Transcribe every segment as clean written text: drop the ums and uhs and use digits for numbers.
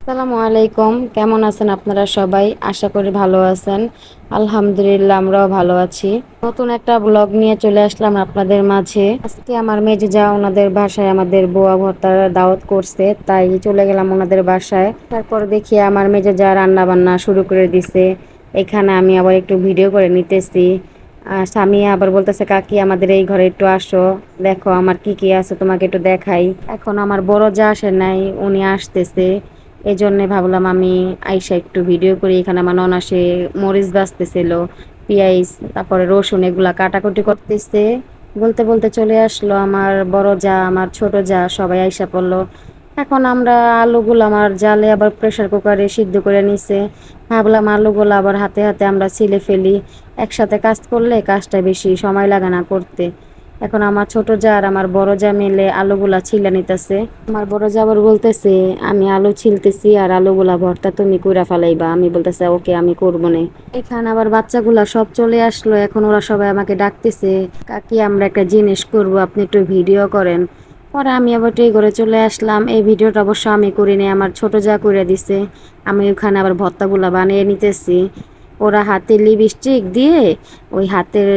আসসালামু আলাইকুম, কেমন আছেন আপনারা সবাই? আশা করি ভালো আছেন। আলহামদুলিল্লাহ, আমরাও ভালো আছি। নতুন একটা ব্লগ নিয়ে চলে আসলাম আপনাদের মাঝে। আজকে আমার মেজে যা ওনাদের বাসায় আমাদের বোয়া ভর্তার দাওয়াত করছে, তাই চলে গেলাম ওনাদের বাসায়। তারপর দেখি আমার মেজে যা রান্না বান্না শুরু করে দিছে। এখানে আমি আবার একটু ভিডিও করে নিতেছি। আর স্বামী আবার বলতেছে, কাকি আমাদের এই ঘরে একটু আসো, দেখো আমার কি কি আছে তোমাকে একটু দেখাই। এখন আমার বড় যা আসে নাই, উনি আসতেছে। এই জন্যে ভাবলাম আমি আইসা একটু ভিডিও করি। এখানে আমার ননাসে মরিচ বাজতেছিল, পেঁয়াজ, তারপরে রসুন এগুলা কাটাকুটি করতেছে। বলতে বলতে চলে আসলো আমার বড় যা, আমার ছোট যা, সবাই আইসা পড়লো। এখন আমরা আলুগুলো আমার জালে আবার প্রেসার কুকারে সিদ্ধ করে নিছে। ভাবলাম আলুগুলো আবার হাতে হাতে আমরা ছিলে ফেলি, একসাথে কাজ করলে কাজটা বেশি সময় লাগে না করতে। এখন আমার ছোট যা আর আমার বড় যা মিলে আলুগুলা ছিলে নিতেছে। আমার বড় যা আবার বলতেছে, আমি আলু ছিলতেছি আর আলুগুলা ভর্তা তুমি কইরা ফেলাইবা। আমি বলতেছে ওকে, আমি করবো না। এখানে আবার বাচ্চাগুলা সব চলে আসলো। এখন ওরা সবাই আমাকে ডাকতেছে, কাকি আমরা একটা জিনিস করব, আপনি একটু ভিডিও করেন। পরে আমি আবার এই ঘরে চলে আসলাম। এই ভিডিওটা অবশ্য আমি করিনি, আমার ছোট যা করে দিছে। আমি ওখানে আবার ভর্তাগুলা বানিয়ে নিতেছি। ওরা হাতে লিপস্টিক দিয়ে ওই হাতের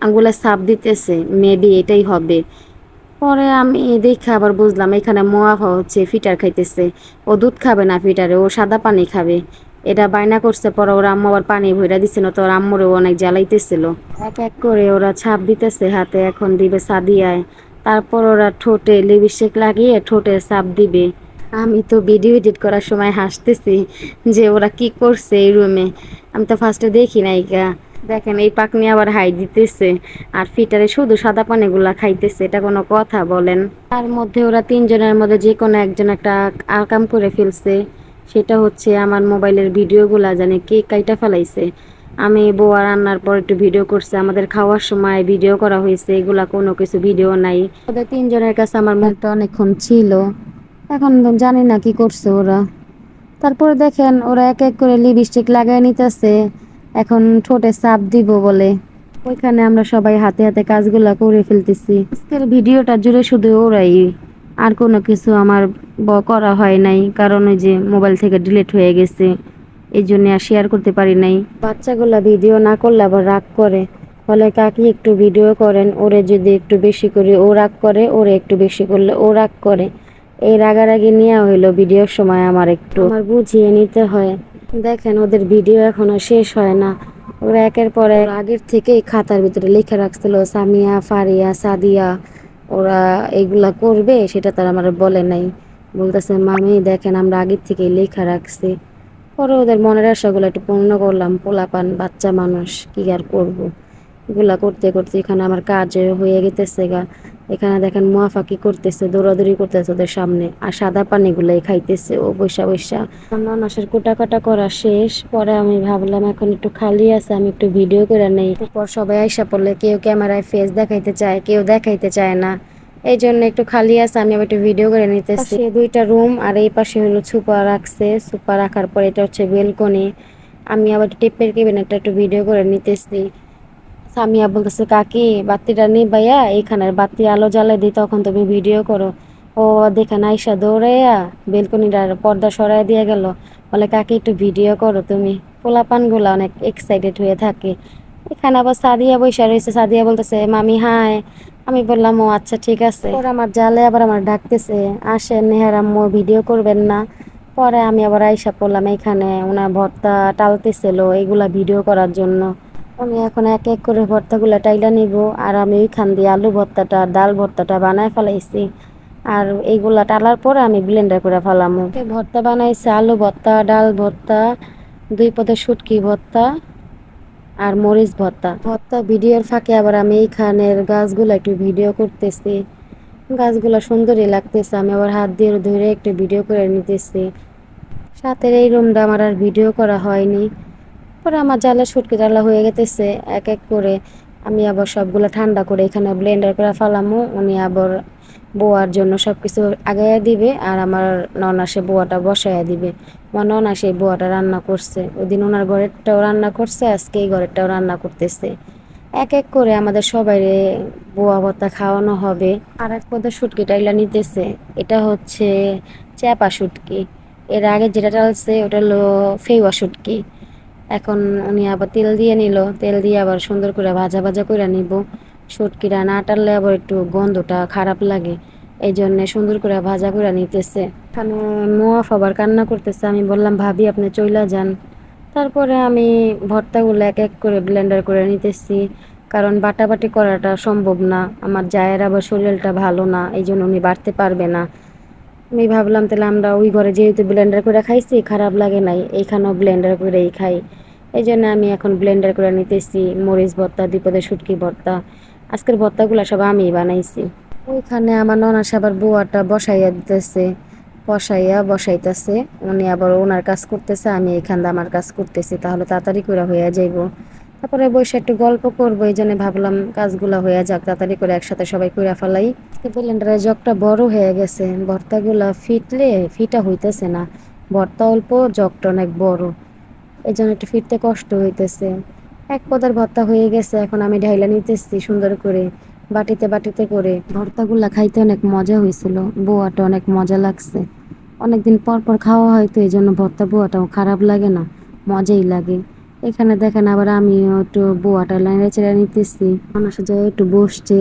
আঙ্গুলে ছাপ দিতেছে, মেবি এটাই হবে। পরে আমি দেখে আবার বুঝলাম এখানে মোয়াফা হচ্ছে ফিটার খাইতেছে। ও দুধ খাবে না ফিটারে, ও সাদা পানি খাবে। এটা বায়না করছে। পরে ওর আম্মু আবার পানি ভইরা দিছিল, তো ওর আম্মুরেও অনেক জ্বালাইতেছিল। এক এক করে ওরা ছাপ দিতেছে হাতে, এখন দিবে সাদিয়ায়। তারপর ওরা ঠোঁটে লিপস্টিক লাগিয়ে ঠোঁটে ছাপ দিবে। আমি তো ভিডিও এডিট করার সময় হাসতেছি যে ওরা কি করছে এই রুমে। আমি তো ফার্স্টে দেখি নাই গা। দেখেন এই পাকনি আবার হাই দিতেছে, আর ফিটারে শুধু সাদা পানিগুলা খাইতেছে। এটা কোনো কথা বলেন? তার মধ্যে ওরা তিনজনের মধ্যে যে কোনো একজন একটা আকাম করে ফেলছে। সেটা হচ্ছে আমার মোবাইলের ভিডিওগুলা জানে কে কাইটা ফেলাইছে। আমি বউয়া রান্নার পর একটু ভিডিও করছে, আমাদের খাওয়ার সময় ভিডিও করা হয়েছে, এগুলা কোনো কিছু ভিডিও নাই। ওদের তিনজনের কাছে আমার মোবাইলটা অনেকক্ষণ ছিল। এখন তো জানি না কি করছে ওরা। তারপরে দেখেন ওরা এক এক করে লিপস্টিক লাগাই নিতেছে, এখন ঠোঁটে চাপ দিব বলে। ওইখানে আমরা সবাই হাতে হাতে কাজগুলা করে ফেলতেছি। আজকের ভিডিওটা জুড়ে শুধু ওরাই, আর কোনো কিছু আমার করা হয় নাই, কারণ ওই যে মোবাইল থেকে ডিলিট হয়ে গেছে, এই জন্য আর শেয়ার করতে পারি নাই। বাচ্চাগুলা ভিডিও না করলে আবার রাগ করে, বলে কাকি একটু ভিডিও করেন। ওরে যদি একটু বেশি করি ও রাগ করে, ওরে একটু বেশি করলে ও রাগ করে। এই রাগারাগি নিয়ে হইলো ভিডিওর সময় আমার একটু আমার বুঝিয়ে নিতে হয়। দেখেন ওদের ভিডিও এখনো শেষ হয় না। ওরা একের পর এক আগের থেকেই খাতার ভিতরে লিখে রাখছিল সামিয়া, ফারিয়া, সাদিয়া ওরা এগুলা করবে, সেটা তারা আমার বলে নাই। বলতেছে মামি দেখেন আমরা আগের থেকেই লেখা রাখছি। পরে ওদের মনের আশাগুলো একটু পূর্ণ করলাম। পোলাপান বাচ্চা মানুষ, কি আর করব। এগুলা করতে করতে এখানে আমার কাজ হয়ে গেতেছে গা। এখানে দেখেন মুয়াফা কি করতেছে, দৌড়াদৌড়ি করতেছে ওদের সামনে, আর সাদা পানিগুলাই খাইতেছে ও বৈশা বৈশা। ননাসের কোটা কাটা করা শেষ। পরে আমি ভাবলাম এখন একটু খালি আছে, আমি একটু ভিডিও করে নেই। এরপর সবাই আইসা পড়লে কেউ ক্যামেরায় ফেস দেখাইতে চায়, কেউ দেখাইতে চায় না। এই জন্য একটু খালি আছে, আমি আবার একটু ভিডিও করে নিতেছি। দুইটা রুম, আর এই পাশে হলো সুপা রাখছে। সুপা রাখার পর এটা হচ্ছে বেলকনি। আমি আবার টেপের কেবিনেটটা একটু ভিডিও করে নিতেছি। সামিয়া বলতেছে কাকি বাতিটা নিবাইয়া এইখানের বাতি আলো জ্বালাই দিই, তখন তুমি ভিডিও করো। ও দেখেন আইসা দৌড়াইয়া বেলকনিটার পর্দা সরাই দিয়ে গেল, বলে কাকি একটু ভিডিও করো তুমি। পোলাপান গুলা অনেক এক্সাইটেড হয়ে থাকে। এখানে আবার সাদিয়া বৈশা রয়েছে, সাদিয়া বলতেছে মামি হাই। আমি বললাম ও আচ্ছা ঠিক আছে। পরে আমার জালে আবার আমার ডাকতেছে, আসেন নেহার আম্মু ভিডিও করবেন না? পরে আমি আবার আইসা পড়লাম এখানে, ওনার ভর্তা টালতেছিল এগুলা ভিডিও করার জন্য। আমি এখন এক এক করে ভর্তাগুলা টাইলা নিব, আর আমি ওইখান দিয়ে আলু ভর্তাটা ডাল ভর্তাটা বানায় ফেলাইছি। আর এইগুলা টালার পরে আমি ব্লেন্ডার করে ফেলামু। ভর্তা বানাইছে আলু ভর্তা, ডাল ভর্তা, দুই পদের শুটকি ভর্তা আর মরিচ ভর্তা। ভর্তা ভিডিওর ফাঁকে আবার আমি এইখানের গাছগুলো একটু ভিডিও করতেছি। গাছগুলো সুন্দরই লাগতেছে, আমি আবার হাত দিয়ে ধরে একটু ভিডিও করে নিতেছি। সাথের এই রুমটা আমার আর ভিডিও করা হয়নি। পরে আমার জালে শুটকি ডালা হয়ে গেতেছে এক এক করে। আমি আবার সবগুলো ঠান্ডা করে এখানে ব্লেন্ডার করে ফেলামু। উনি আবার বোয়ার জন্য সব কিছু আগাইয়া দিবে, আর আমার ননাসে বোয়াটা বসাইয়া দিবে। আমার ননাসে এই বোয়াটা রান্না করছে, ওই দিন ওনার ঘরেরটাও রান্না করছে, আজকে এই ঘরেরটাও রান্না করতেছে। এক এক করে আমাদের সবাই বোয়া ভর্তা খাওয়ানো হবে। আর এক পদের শুটকি টাইলা নিতেছে, এটা হচ্ছে চ্যাপা শুটকি। এর আগে যেটা চালছে ওটা হলো ফেওয়া শুটকি। এখন উনি আবার তেল দিয়ে নিল, তেল দিয়ে আবার সুন্দর করে ভাজা ভাজা করে নিব। শুটকিটা না টানলে আবার একটু গন্ধটা খারাপ লাগে, এই জন্যে সুন্দর করে ভাজা করে নিতেছে। এখানে মোয়াফ আবার কান্না করতেছে, আমি বললাম ভাবি আপনি চইলা যান। তারপরে আমি ভর্তাগুলো এক এক করে ব্লেন্ডার করে নিতেছি, কারণ বাটাবাটি করাটা সম্ভব না। আমার জায়ের আবার শরীরটা ভালো না, এই জন্য উনি বাড়তে পারবে না। আমি ভাবলাম তাহলে আমরা ওই ঘরে যেহেতু ব্লেন্ডার করে খাইছি, খারাপ লাগে নাই, এইখানেও ব্লেন্ডার করেই খাই। এই জন্য আমি এখন ব্লেন্ডার করে নিতেছি মরিচ ভর্তা, দ্বিপদের শুটকি ভর্তা। আজকের ভর্তাগুলো সব আমিই বানাইছি। ওইখানে আমার ননাস আবার বুয়াটা বসাইয়া দিতেছে, বসাইতেছে। উনি আবার ওনার কাজ করতেছে, আমি এইখান আমার কাজ করতেছি, তাহলে তাড়াতাড়ি করে হয়ে যাইব। তারপরে বসে একটু গল্প করবো, এই জন্য ভাবলাম কাজগুলা হয়ে যাক, তাড়াতাড়ি করে একসাথে সবাই করে ফেলাই। ব্লেন্ডারের জগটা বড় হয়ে গেছে, ভর্তাগুলা ফিটা হইতেছে না। ভর্তা অল্প, জগটা অনেক বড়, এই জন্য একটু ফিরতে কষ্ট হইতেছে। এক পদের ভর্তা হয়ে গেছে, এখন আমি ঢাইলা নিতেছি সুন্দর করে বাটিতে বাটিতে করে। ভর্তাগুলা খাইতে অনেক মজা হয়েছিল, বোয়াটা অনেক মজা লাগছে। অনেকদিন পর পর খাওয়া হয় তো এই জন্য ভর্তা বোয়াটাও খারাপ লাগে না, মজাই লাগে। এখানে দেখেন আবার আমিও একটু বোয়াটা নাড়াচাড়া নিতেছি, আমার সাথে একটু বসছে,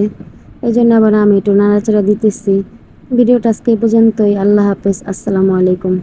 এই জন্য আবার আমি একটু নাড়াচাড়া দিতেছি। ভিডিওটা আজকে এই পর্যন্তই। আল্লাহ হাফেজ, আসসালামু আলাইকুম।